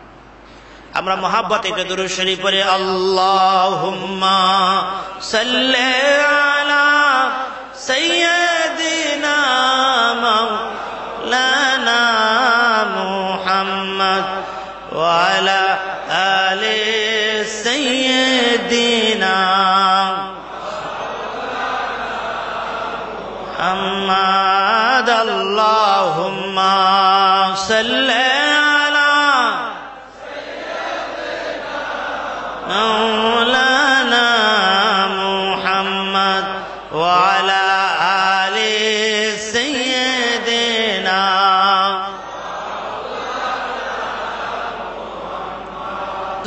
আমরা মহাব্বত এটা দুরূদ শরীফ পড়ে, আল্লাহুম্মা সাল্লি আলা সাইয়্যিদিনা মাওলানা মুহাম্মদ ওয়া আলা আলি সাইয়্যিদিনা মুহাম্মদ। আল্লাহুম্মা সাল্লি مولانا محمد وعلى آل سيدنا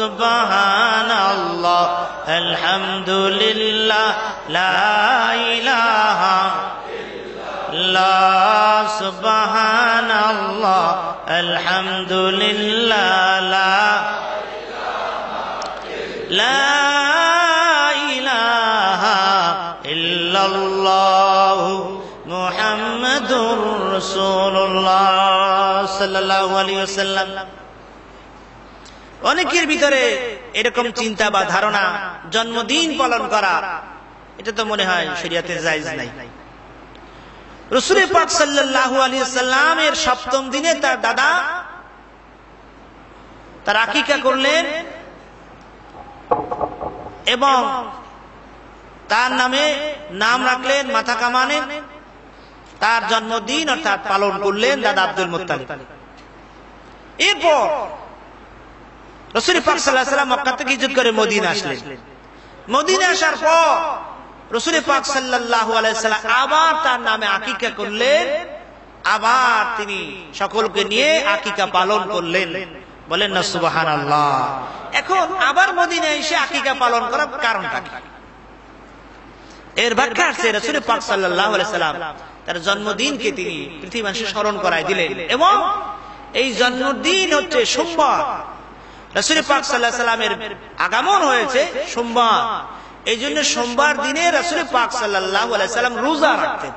سبحان الله আলহামদুলিল্লাহ লা ইলাহা ইল্লাল্লাহ সুবহানাল্লাহ আলহামদুলিল্লাহ লা ইলাহা ইল্লাল্লাহ মুহাম্মাদুর রাসূলুল্লাহ সাল্লাল্লাহু আলাইহি ওয়াসাল্লাম। অনেকের ভিতরে এরকম চিন্তা বা ধারণা, জন্মদিন পালন করা এটা তো মনে হয় শরীয়তে জায়েজ নাই। রাসূল পাক সাল্লাল্লাহু আলাইহি ওয়াসাল্লামের ৭ম দিনে তার দাদা তার আকিকা করলেন এবং তার নামে নাম রাখলেন, মাথা কামানেন, তার জন্মদিন অর্থাৎ পালন করলেন দাদা আব্দুল মুত্তালিব। এরপর রাসূল পাক সাল্লাল্লাহু আলাইহি ওয়াসাল্লাম মক্কা থেকে হিজরত করে মদিনা আসলেন। মদিনা আসার পর রাসূল পাক সাল্লাল্লাহু আলাইহি ওয়াসাল্লাম আবার তার নামে আকিকা করলেন, আবার তিনি সকলকে নিয়ে আকিকা পালন করলেন। বলেন না সুবহানাল্লাহ। এখন আবার মদিনায় এসে আকিকা পালন করার কারণটা কি? এর ব্যাখ্যা আছে রাসূল পাক সাল্লাল্লাহু আলাইহি ওয়াসাল্লাম তার জন্মদিনকে তিনি পৃথিবীর মানুষকে স্মরণ করায় দিলেন এবং এই জন্মদিন হচ্ছে সোমবার। রাসূল পাক সাল্লাল্লাহু আলাইহি ওয়াসাল্লামের আগমন হয়েছে সোমবার, এই জন্য সোমবার দিনে রাসূল পাক সাল্লাল্লাহু আলাইহি ওয়াসাল্লাম রোজা রাখতেন।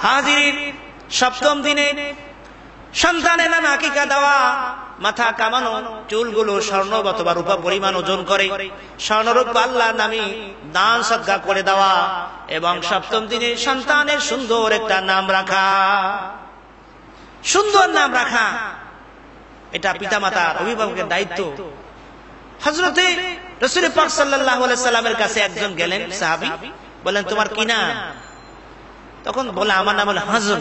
হাজিরিন, ৭ম দিনে সন্তানের নামে আকিকা দেওয়া, মাথা কামানো, চুলগুলো স্বর্ণ অথবা রূপা পরিমাণ ওজন করে স্বর্ণরূপা আল্লাহর নামে দান সদকা করে দেওয়া এবং ৭ম দিনে সন্তানের সুন্দর একটা নাম রাখা। সুন্দর নাম রাখা এটা পিতামাতার, অভিভাবকের দায়িত্ব। হযরতে রাসূল পাক সাল্লাল্লাহু আলাইহি সাল্লামের কাছে একজন গেলেন সাহাবী, বলেন তোমার কি নাম? তখন বলে আমার নাম হলো হাজুন।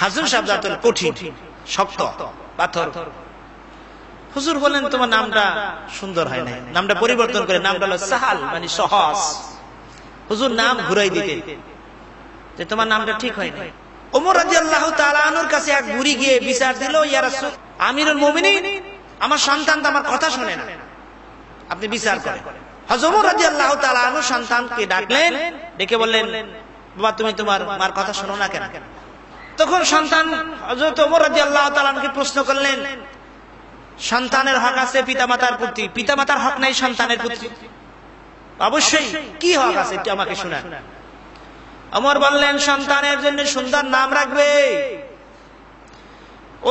হাজুন শব্দটা কঠিন, শক্ত, পাথর। হুজুর বলেন তোমার নামটা সুন্দর হয় না, নামটা পরিবর্তন করে নামটা হলো সাহাল, মানে সহজ। হুজুর নাম ঘুরাই দিতেন যে তোমার নামটা ঠিক হয় না। ওমর রাদিয়াল্লাহু তাআলা আনহুর কাছে এক বুড়ি গিয়ে বিচার দিল, ইয়া রাসূল, আমিরুল মুমিনিন, আমার সন্তান তো আমার কথা শুনে না, আপনি বিচার করেন। হযরত ওমর রাদিয়াল্লাহু তাআলা আনহু সন্তানকে ডাকলেন, ডেকে বললেন, বাবা তুমি তোমার মার কথা শোনো না কেন? তখন সন্তান হযরত ওমর রাদিয়াল্লাহু তাআলা আনহুকে প্রশ্ন করলেন, সন্তানের হক আছে পিতামাতার প্রতি, পিতামাতার হক নাই সন্তানের প্রতি? অবশ্যই, কি হক আছে একটু আমাকে শোনান। ওমর বললেন, সন্তানের জন্য সুন্দর নাম রাখবে।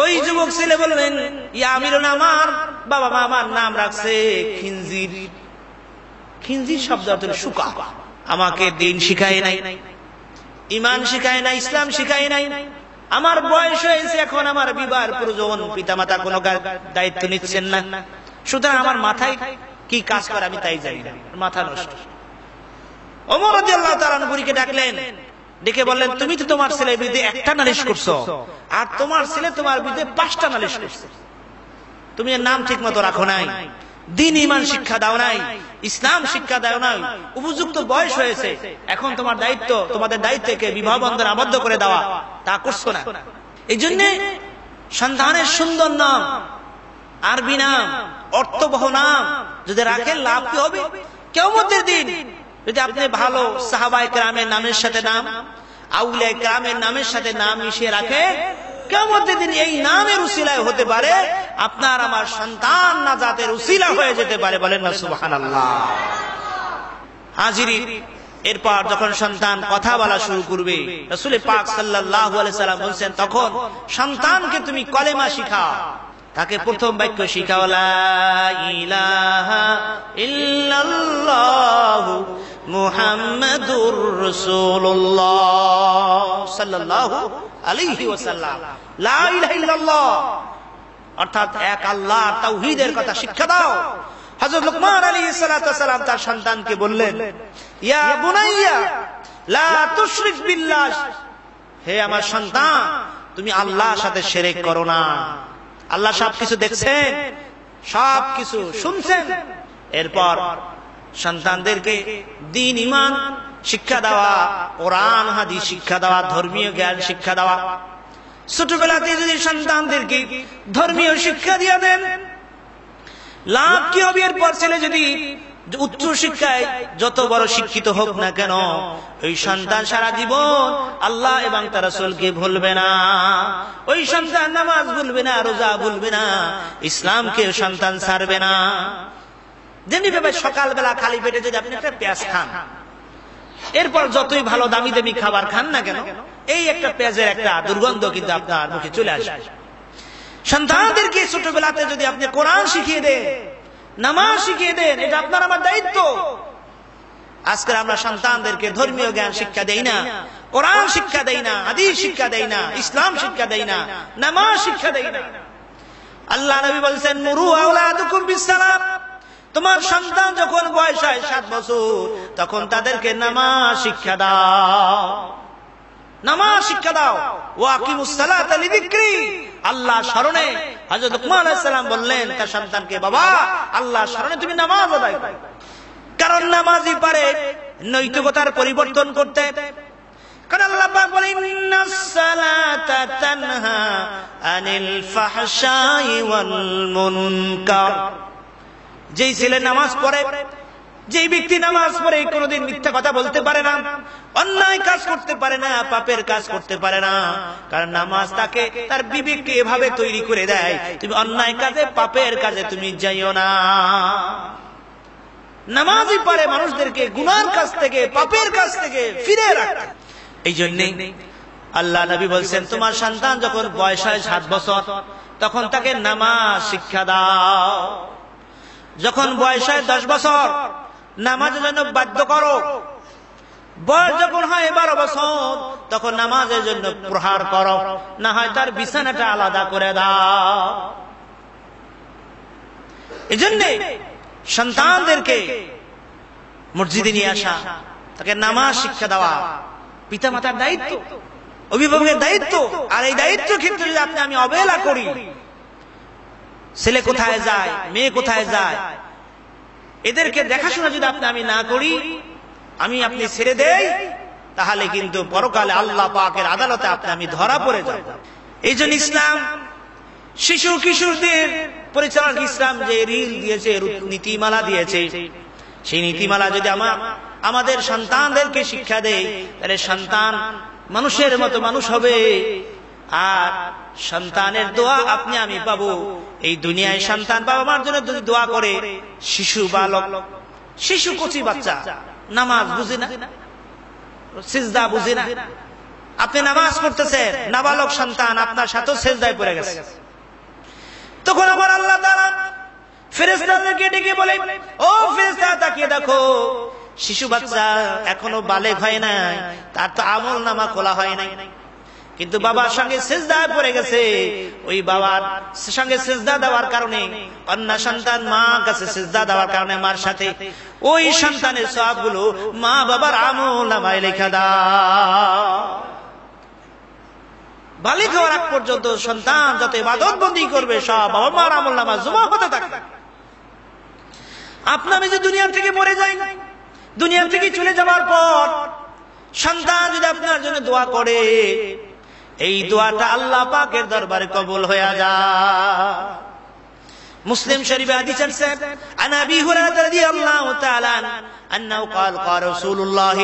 ওই যুবক ছেলে বললেন, ইয়া আমিরুল, আমার বাবা মা আমার নাম রাখছে খিনজির। খিনজির শব্দ অর্থ শুকা। আমাকে দিন শিখায় নাই, ঈমান শিখায় নাই, ইসলাম শিখায় নাই। আমার বয়স হয়েছে, এখন আমার বিবাহের প্রয়োজন, পিতামাতা কোনো দায়িত্ব নিচ্ছেন না, সুতরাং আমার মাথায় কি কাজ করে আমি তাই জানি না, মাথা নষ্ট। ওমর রাদিয়াল্লাহু তাআলা বুড়িকে ডাকলেন, ডেকে বললেন, তুমি তো তোমার ছেলের বিরুদ্ধে একটা নালিশ করছো, আর তোমার ছেলে তোমার বিরুদ্ধে 5টা নালিশ করছে। তুমি এর নাম ঠিক মতো রাখো নাই, দিন ঈমান শিক্ষা দাও নাই, ইসলাম শিক্ষা দাও নাই, উপযুক্ত বয়স হয়েছে, এখন তোমার দায়িত্ব, তোমাদের দায়িত্বকে বিবাহ বন্ধনে আবদ্ধ করে দেওয়া, তা করছো না। এই জন্য সন্তানের সুন্দর নাম, আরবি নাম, অর্থবহ নাম যদি রাখেন লাভ কি হবে? কিয়ামতের দিন যদি আপনি ভালো সাহাবায়ে কেরামের নামের সাথে নাম, আউলিয়া কেরামের নামের সাথে নাম মিশিয়ে রাখেন, কিয়ামতের দিন এই নামের উসিলায় হতে পারে আপনার আমার সন্তান নাজাতের উসিলা হয়ে যেতে পারে। বলেন না সুবহানাল্লাহ। হাজিরিন, এরপর যখন সন্তান কথা বলা শুরু করবে, রাসূল পাক সাল্লাল্লাহু আলাইহি সাল্লাম বলেন, তখন সন্তানকে তুমি কলেমা শিখাও। তাকে প্রথম বাক্য শিখাও, লা ইলাহা ইল্লাল্লাহু মুহাম্মাদুর রাসূলুল্লাহ সাল্লাল্লাহু আলাইহি ওয়াসাল্লাম। লা ইলাহা ইল্লাল্লাহ অর্থাৎ এক আল্লাহ, তাওহীদের কথা শিক্ষা দাও। হযরত লুকমান আলাইহিস সালাতু ওয়াস সালাম তার সন্তানকে বললেন, ইয়া বুনাইয়া লা তুশরিক বিল্লাহ, হে আমার সন্তান, তুমি আল্লাহর সাথে শিরক করো না। আল্লাহ সবকিছু দেখছেন, সবকিছু শুনছেন। এরপর সন্তানদেরকে দ্বীন ঈমান শিক্ষা দেওয়া, কোরআন হাদিস শিক্ষা দেওয়া, ধর্মীয় জ্ঞান শিক্ষা দেওয়া। ছোটবেলাতে যদি সন্তানদেরকে ধর্মীয় শিক্ষা দিয়ে দেন, লাভ কি হবে এরপর? ছেলে যদি উচ্চ শিক্ষায় যত বড় শিক্ষিত হোক না কেন, ওই সন্তান সারা জীবন আল্লাহ এবং তার রাসূলকে ভুলবে না। ওই সন্তান নামাজ ভুলবে না, রোজা ভুলবে না, ইসলামকে সন্তান ছাড়বে না। যেমনি ভাবে সকালবেলা খালি পেটে যদি আপনি একটা পেঁয়াজ খান, এরপর যতই ভালো দামি দামি খাবার খান না কেন, এই একটা পেঁয়াজের একটা দুর্গন্ধ কিন্তু আপনার মুখে চলে আসবে। সন্তানদেরকে ছোটবেলাতে যদি আপনি কোরআন শিখিয়ে দেন, নামাজ শিখিয়ে দেন, এটা আপনার আমার দায়িত্ব। আজকে আমরা সন্তানদেরকে ধর্মীয় জ্ঞান শিক্ষা দেই না, কোরআন শিক্ষা দেই না, হাদিস শিক্ষা দেই না, ইসলাম শিক্ষা দেই না, নামাজ শিক্ষা দেই না। আল্লাহ নবী বলেছেন, মুরু আওলাদুকুম বিসসালাম, তোমার সন্তান যখন বয়স হয় 7 বছর, তখন তাদেরকে নামাজ শিক্ষা দাও, নামাজ শিক্ষা দাও। ওয়া আকিমুস সালাতা লিযিকরি, আল্লাহ স্মরণে। হযরত লুকমান আলাইহিস সালাম বললেন তার সন্তানকে, বাবা আল্লাহ স্মরণে তুমি নামাজ আদায় করো, কারণ নামাজই পারে নৈতিকতার পরিবর্তন করতে। কারণ আল্লাহ পাক বলেন, ইন্নাস সালাতা তানহা আনিল ফাহশাই ওয়াল মুনকার। যেই ছেলে নামাজ পড়ে, যেই ব্যক্তি নামাজ পড়ে কোনোদিন মিথ্যা কথা বলতে পারে না, অন্যায় কাজ করতে পারে না, পাপের কাজ করতে পারে না, কারণ নামাজ তাকে তার বিবেককে এভাবে তৈরি করে দেয়, তুমি অন্যায় কাজে পাপের কাজে তুমি যাইও না। নামাজই পারে মানুষদেরকে গুনার কাজ থেকে, পাপের কাজ থেকে ফিরে রাখতে। এই জন্যে আল্লাহ নবী বলছেন, তোমার সন্তান যখন বয়স হয় 7 বছর, তখন তাকে নামাজ শিক্ষা দাও। যখন বয়স হয় 10 বছর, নামাজের জন্য বাধ্য করো। বয়স যখন হয় 12 বছর, তখন নামাজের জন্য প্রহার করো, না হয় তার বিছানাটা আলাদা করে দাও। এজন্য সন্তানদেরকে মসজিদে নিয়ে আসা, তাকে নামাজ শিক্ষা দেওয়া পিতামাতার দায়িত্ব, অভিভাবকের দায়িত্ব। আর এই দায়িত্ব ক্ষেত্রে যদি আমি অবহেলা করি, ছেলে কোথায় যায়, মেয়ে কোথায় যায়, এদেরকে দেখাশোনা যদি আমি না করি, আপনি ছেড়ে দেই, তাহলে কিন্তু পরকালে আল্লাহ পাকের আদালতে আমি ধরা পড়ে যাব। এই জন্য ইসলাম শিশু কিশোরদের পরিচালনা, ইসলাম যে রিল দিয়েছে, নীতিমালা দিয়েছে, সেই নীতিমালা যদি আমাদের সন্তানদেরকে শিক্ষা দেয়, তাহলে সন্তান মানুষের মতো মানুষ হবে। আর সন্তানের দোয়া আমি পাবো। এই দুনিয়ায় সন্তান বাবা মার জন্য যদি দোয়া করে, শিশু বালক, শিশু কচি বাচ্চা নামাজ বুঝে না, সিজদা বুঝে না, আপনি নামাজ পড়তেছেন, নাবালক সন্তান আপনার সাথে সিজদায় পড়ে গেছে, তখন আবার আল্লাহ তাআলা ফেরেশতাদেরকে ডেকে বলে, ও ফেরেশতা তাকিয়ে দেখো, শিশু বাচ্চা এখনো বালেগ হয় নাই, তার তো আমল নামা খোলা হয় নাই, কিন্তু বাবার সঙ্গে সিজদায় পড়ে গেছে। ওই বাবার সঙ্গে সিজদা দেওয়ার কারণে, অন্য সন্তান মা কাছে সিজদা দেওয়ার কারণে মার সাথে, ওই সন্তানের সওয়াবগুলো মা বাবার আমল নামায় লেখা দাও। বালিগ হওয়ার আগ পর্যন্ত সন্তান যত ইবাদত বন্দি করবে, সব বাবা মার আমল নামা জমা হতে থাকবে। আমি যে দুনিয়া থেকে মরে যাই, দুনিয়া থেকে চলে যাওয়ার পর সন্তান যদি আপনার জন্য দোয়া করে, এই দোয়াটা আল্লাহ পাকের দরবারে কবুল হয়ে যায়। মুসলিম শরীফে হাদিস আছে, আন আবি হুরায়রা রাদিয়াল্লাহু তাআলা আনহু قال قال رسول الله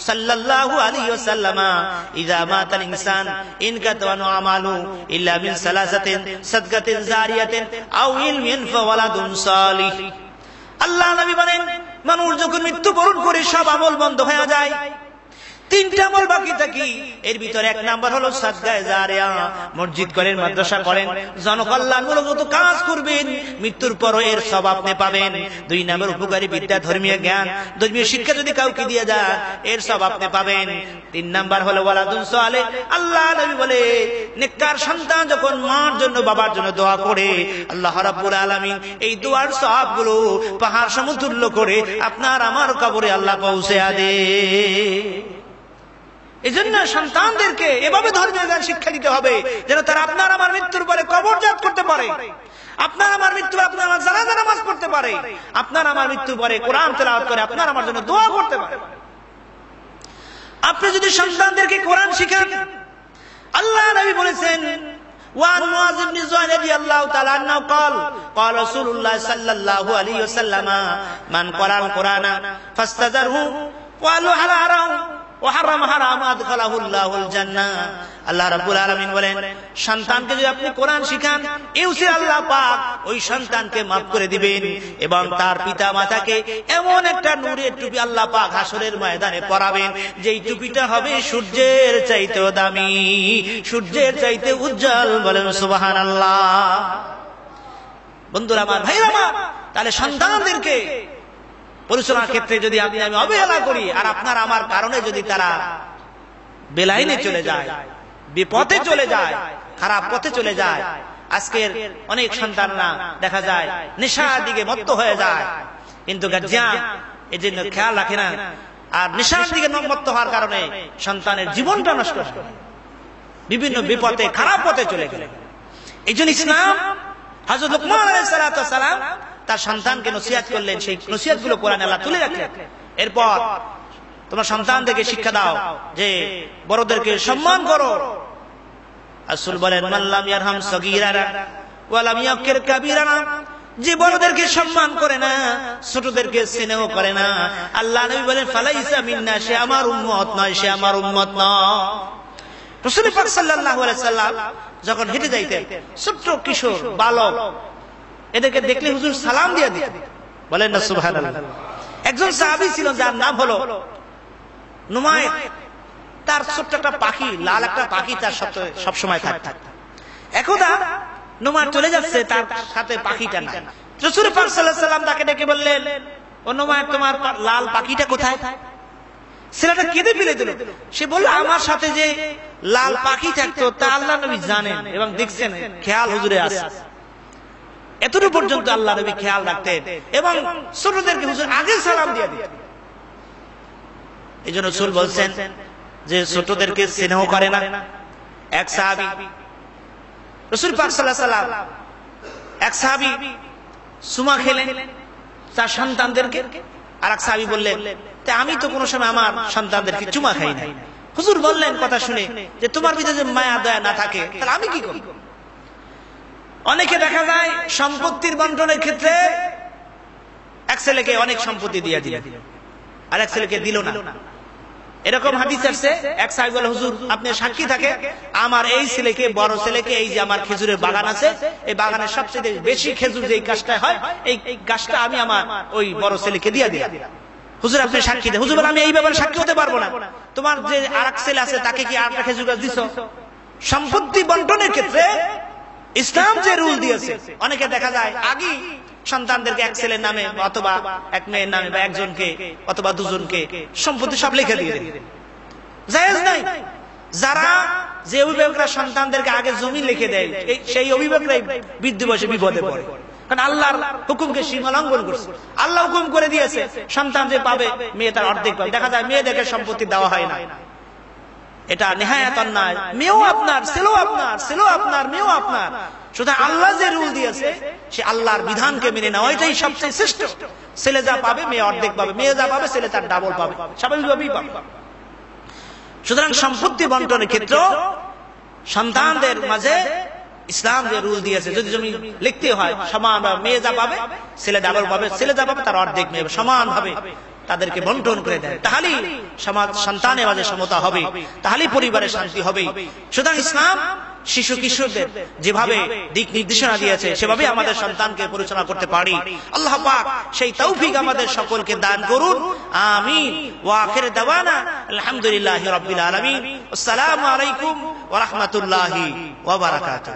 صلى الله عليه وسلم اذا مات الانسان ان كتب عمله الا من ثلاثه صدقه جاريه او علم فولد صالح। আল্লাহ নবী বলেন, মানুষ যখন মৃত্যুবরণ করে সব আমল বন্ধ হয়ে যায়, 3টা আমল বাকি থাকে। এর ভিতরে 1 নাম্বার হলো সাদকায়ে জারিয়া, মসজিদ করেন, মাদ্রাসা করেন, জনকল্যাণমূলক যত কাজ করবেন, মৃত্যুর পরও এর সব আপনি পাবেন। 2 নাম্বার উপকারী বিদ্যা, ধর্মীয় জ্ঞান, ধর্মীয় শিক্ষা যদি কাউকে দিয়ে যায়, এর সব আপনি পাবেন। 3 নাম্বার হলো ওয়ালাদুন সালেহ। আল্লাহ নবী বলে, নেককার সন্তান যখন মার জন্য বাবার জন্য দোয়া করে, আল্লাহ রাব্বুল আলামিন এই দোয়ার সওয়াবগুলো পাহাড় সমতুল্য করে আপনার আমার কবরে আল্লাহ পৌঁছে দেয়। এজন্য সন্তানদেরকে এভাবে ধর্মীয় জ্ঞান শিক্ষা দিতে হবে, যেন তারা আপনার আমার মৃত্যুর পরে কবরজাত করতে পারে, আপনার আমার মৃত্যু আপনার আমার জানাজা নামাজ পড়তে পারে, আপনার আমার মৃত্যুর পরে কোরআন তেলাওয়াত করে আপনার আমার জন্য দোয়া করতে পারে। আপনি যদি সন্তানদেরকে কোরআন শিখান, আল্লাহ নবী বলেছেন, وعن معاذ بن جبل رضي الله تعالى عنه قال قال رسول الله صلى الله عليه وسلم من قرأ القرآن فاستذره وقال حرام وحرم حرام أدخله الله الجنة আল্লাহ রাব্বুল আলামিন বলেন সন্তানকে যদি আপনি কোরআন শিখান ইউসির আল্লাহ পাক ওই সন্তানকে maaf করে দিবেন এবং তার পিতা মাতাকে এমন একটা নূরের টুপি আল্লাহ পাক হাসরের ময়দানে পরাবেন যেই টুপিটা হবে সূর্যের চাইতেও দামি, সূর্যের চাইতে উজ্জ্বল। বলেন সুবহানাল্লাহ। বন্ধুরা আমার, ভাইরা আমার, তাহলে সন্তানদেরকে পরিচালনার ক্ষেত্রে যদি আমি অবহেলা করি আর আপনার আমার কারণে যদি তারা বেলাইনে চলে যায়, বিপথে চলে যায়, খারাপ পথে চলে যায়, আজকের অনেক সন্তানরা দেখা যায় নেশার দিকে মত্ত হয়ে যায়, কিন্তু গার্জিয়ান এই জন্য খেয়াল রাখে না, আর নেশার দিকে মত্ত হওয়ার কারণে সন্তানের জীবনটা নষ্ট হয়, বিভিন্ন বিপথে খারাপ পথে চলে গেল। এই জন্য ইসলাম হযরত লুকমান আলাইহিস সালাম তার সন্তানকে নসিহত করলেন, সেই নসিহত গুলো কোরআনে আল্লাহ তুলে রাখলেন। এরপর তোমার সন্তানদেরকে শিক্ষা দাও যে বড়দেরকে সম্মান করো। রাসূল বলেন মান লাম ইয়ারহাম সগীরানা ওয়া লাম ইয়াকির কাবীরানা, যে বড়দেরকে সম্মান করে না, ছোটদেরকে স্নেহ করে না, আল্লাহ নবী বলেন ফালাইসা মিন্না, সে আমার উম্মত নয়, সে আমার উম্মত নয়। রাসূল পাক সাল্লাল্লাহু আলাইহি সাল্লাম যখন হেঁটে যাইতেন, ছোট্ট কিশোর বালক এদেরকে দেখলে হুজুর সালাম দিয়ে দিতেন। বলেন না সুবহানাল্লাহ। একজন সাহাবী ছিল যার নাম হলো নুমাইর, তার ছোট্ট একটা পাখি, লাল একটা পাখি তার সাথে সব সময় থাকতো। একদা নুমাইর চলে যাচ্ছে, তার সাথে পাখিটা নাই। রাসূল পাক সাল্লাল্লাহু আলাইহি সাল্লাম তাকে ডেকে বললেন, ও নুমাইর, তোমার লাল পাখিটা কোথায়? ছেলেটা কেঁদে ফেলে দিল। সে বলল, আমার সাথে যে লাল পাখি থাকতো তা আল্লাহ নবী জানেন এবং দেখছেন, খেয়াল হুজুরে আছে। এতটুকু পর্যন্ত আল্লাহ নবী খেয়াল রাখতেন এবং ছোটদেরকে হুজুর আগে সালাম দিয়ে দিতেন। এই জন্য রাসূল বলছেন যে ছোটদেরকে স্নেহ করে না। এক সাহাবী, রাসূল পাক সাল্লাল্লাহু আলাইহি ওয়াসাল্লাম, এক সাহাবী সুমা খেলেন তার সন্তানদেরকে, আর এক সাহাবী বললেন যে আমি তো কোনো সময় আমার সন্তানদেরকে চুমা খাই না। হুজুর বললেন কথা শুনে যে তোমার ভিতরে যদি মায়া দয়া না থাকে তাহলে আমি কি করব? অনেকে দেখা যায় সম্পত্তির বন্টনের ক্ষেত্রে এক ছেলেকে অনেক সম্পত্তি দিয়ে দিল আর এক ছেলেকে দিল না। এরকম হাদিস আছে। এক সাহেব বলে, হুজুর আপনি সাক্ষী থাকে, আমার এই ছেলেকে, বড় ছেলেকে, এই যে আমার খেজুরের বাগান আছে, এই বাগানের সবচেয়ে বেশি খেজুর যে গাছটা হয়, এই গাছটা আমি আমার ওই বড় ছেলেকে দিয়ে দিলাম। হুজুর আপনি সাক্ষী দেন। হুজুর আমি এই ব্যাপারে সাক্ষী হতে পারবো না। তোমার যে আরেক ছেলে আছে তাকে কি আরেকটা খেজুর গাছ দিছো? সম্পত্তি বন্টনের ক্ষেত্রে ইসলাম যে রুল দিয়েছে, অনেকে দেখা যায় আগে সন্তানদেরকে এক ছেলের নামে অথবা এক মেয়ের নামে বা একজনকে অথবা দুজনকে সম্পত্তি সব লিখে দিয়ে দেন। জায়েজ নাই। যারা যে অভিভাবকরা সন্তানদেরকে আগে জমি লিখে দেয়, সেই অভিভাবকরাই বৃদ্ধ বয়সে বিপদে পড়ে, কারণ আল্লাহর হুকুমকে সীমা লঙ্ঘন করছে। আল্লাহ হুকুম করে দিয়েছে সন্তান যে পাবে, মেয়ে তার অর্ধেক পাবে। দেখা যায় মেয়েদেরকে সম্পত্তি দেওয়া হয় না, এটা নেহায়াত অন্যায়। মেয়েও আপনার, ছেলেও আপনার, ছেলেও আপনার, মেয়েও আপনার। সুতরাং আল্লাহ যে রুল দিয়েছে সে আল্লাহর বিধানকে মেনে নেওয়া, এটাই সবচেয়ে শ্রেষ্ঠ। ছেলে যা পাবে মেয়ে অর্ধেক পাবে, মেয়ে যা পাবে ছেলে তার ডাবল পাবে, স্বাভাবিকভাবেই পাবে। সুতরাং সম্পত্তি বন্টনের ক্ষেত্রে সন্তানদের মাঝে ইসলাম যে রুল দিয়েছে, যদি জমি লিখতে হয় সমান, মেয়ে যা পাবে ছেলে ডাবল পাবে, ছেলে যা পাবে তার অর্ধেক, মেয়ে সমান ভাবে তাদেরকে বন্টন করে দেয়। তাহলেই সমাজ, সন্তানের মাঝে সমতা হবে, তাহলেই পরিবারে শান্তি হবে। সুতরাং ইসলাম শিশু কিশোরদের যেভাবে দিক নির্দেশনা দিয়েছে সেভাবে আমাদের সন্তানকে পরিচালনা করতে পারি। আল্লাহ পাক সেই তৌফিক আমাদের সকলকে দান করুন। আমিন। ওয়া আখির দাওয়ানা আলহামদুলিল্লাহি রাব্বিল আলামিন। আসসালামু আলাইকুম ওয়া রাহমাতুল্লাহি ওয়া বারাকাতুহু।